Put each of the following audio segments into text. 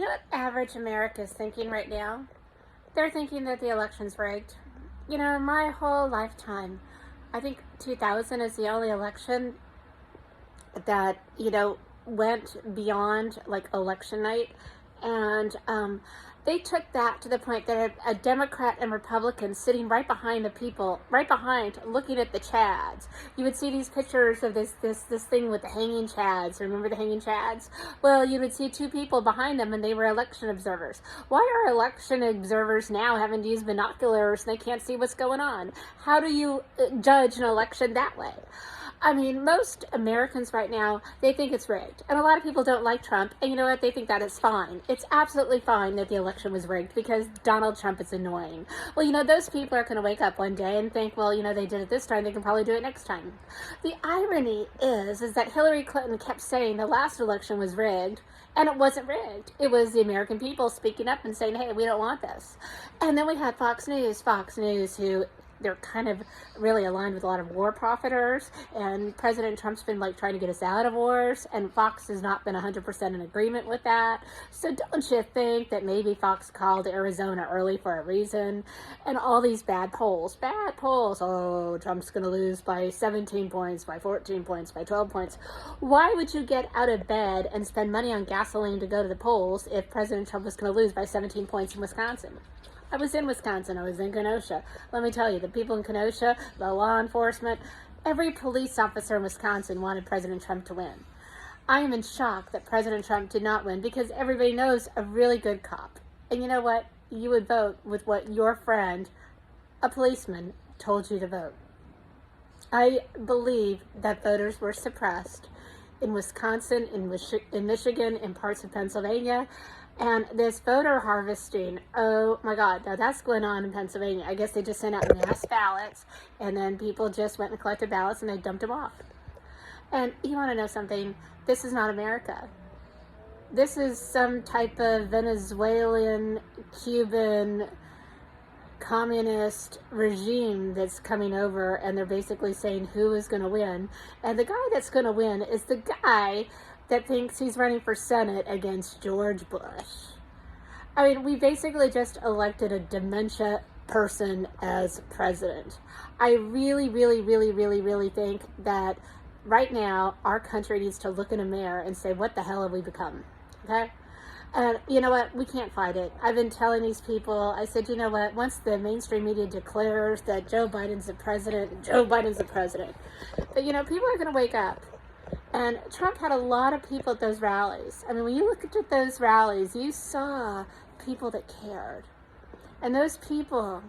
You know what average America is thinking right now? They're thinking that the election's rigged. You know, my whole lifetime, I think 2000 is the only election that, went beyond like election night. And they took that to the point that a Democrat and Republican sitting right behind the people, right behind, looking at the Chads. You would see these pictures of this thing with the hanging Chads. Remember the hanging Chads? Well, you would see two people behind them, and they were election observers. Why are election observers now having to use binoculars and they can't see what's going on? How do you judge an election that way? I mean, most Americans right now, they think it's rigged. And a lot of people don't like Trump. And you know what? They think that is fine. It's absolutely fine that the election was rigged because Donald Trump is annoying. Well, those people are going to wake up one day and think, well, they did it this time. They can probably do it next time. The irony is that Hillary Clinton kept saying the last election was rigged. And it wasn't rigged. It was the American people speaking up and saying, hey, we don't want this. And then we had Fox News, who they're kind of really aligned with a lot of war profiteers, and President Trump's been trying to get us out of wars, and Fox has not been 100% in agreement with that. So don't you think that maybe Fox called Arizona early for a reason? And all these bad polls, oh, Trump's going to lose by 17 points, by 14 points, by 12 points. Why would you get out of bed and spend money on gasoline to go to the polls if President Trump was going to lose by 17 points in Wisconsin? I was in Wisconsin. I was in Kenosha. Let me tell you, the people in Kenosha, the law enforcement, every police officer in Wisconsin wanted President Trump to win. I am in shock that President Trump did not win because everybody knows a really good cop. And you know what? You would vote with what your friend, a policeman, told you to vote. I believe that voters were suppressed in Wisconsin, in Michigan, in parts of Pennsylvania. And this voter harvesting, oh my God, now that's going on in Pennsylvania. I guess they just sent out mass ballots, and then people just went and collected ballots and they dumped them off. And you want to know something? This is not America. This is some type of Venezuelan, Cuban, communist regime that's coming over, and they're basically saying who is going to win. And the guy that's going to win is the guy that thinks he's running for Senate against George Bush. I mean, we basically just elected a dementia person as president. I really, really, really, really, really think that right now our country needs to look in a mirror and say, what the hell have we become? Okay? And you know what? We can't fight it. I've been telling these people, I said, you know what? Once the mainstream media declares that Joe Biden's the president, Joe Biden's the president. But people are going to wake up. And Trump had a lot of people at those rallies. I mean, when you look at those rallies, you saw people that cared. And those people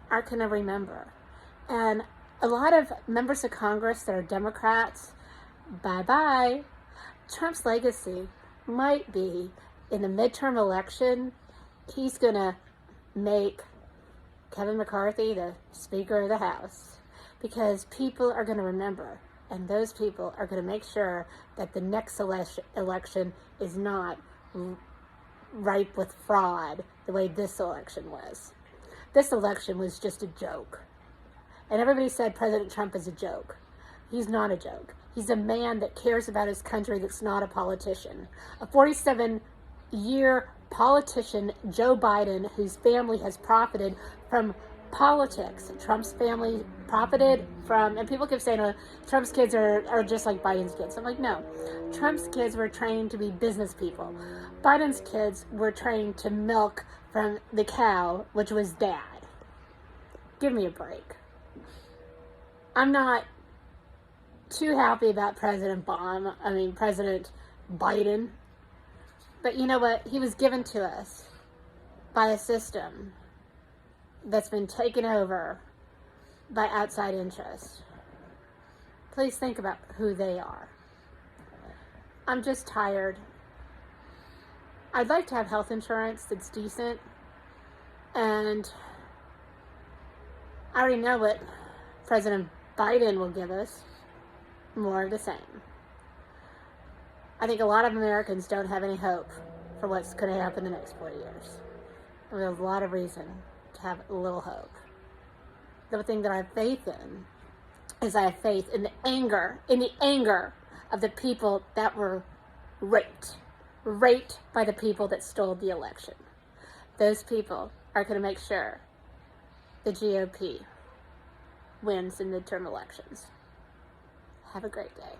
are going to remember. And a lot of members of Congress that are Democrats, bye-bye. Trump's legacy might be in the midterm election, he's going to make Kevin McCarthy the Speaker of the House. Because people are going to remember. And those people are going to make sure that the next election is not ripe with fraud the way this election was. This election was just a joke. And everybody said President Trump is a joke. He's not a joke. He's a man that cares about his country that's not a politician. A 47-year politician, Joe Biden, whose family has profited from politics. Trump's family profited from, and people keep saying, oh, Trump's kids are just like Biden's kids. I'm like, no. Trump's kids were trained to be business people. Biden's kids were trained to milk from the cow, which was dad. Give me a break. I'm not too happy about President Biden. But you know what? He was given to us by a system that's been taken over by outside interests. Please think about who they are. I'm just tired. I'd like to have health insurance that's decent, and I already know what President Biden will give us. More of the same. I think a lot of Americans don't have any hope for what's going to happen the next 4 years. We have a lot of reason to have a little hope. The thing that I have faith in is I have faith in the anger of the people that were raped right by the people that stole the election. Those people are going to make sure the GOP wins in midterm elections. Have a great day.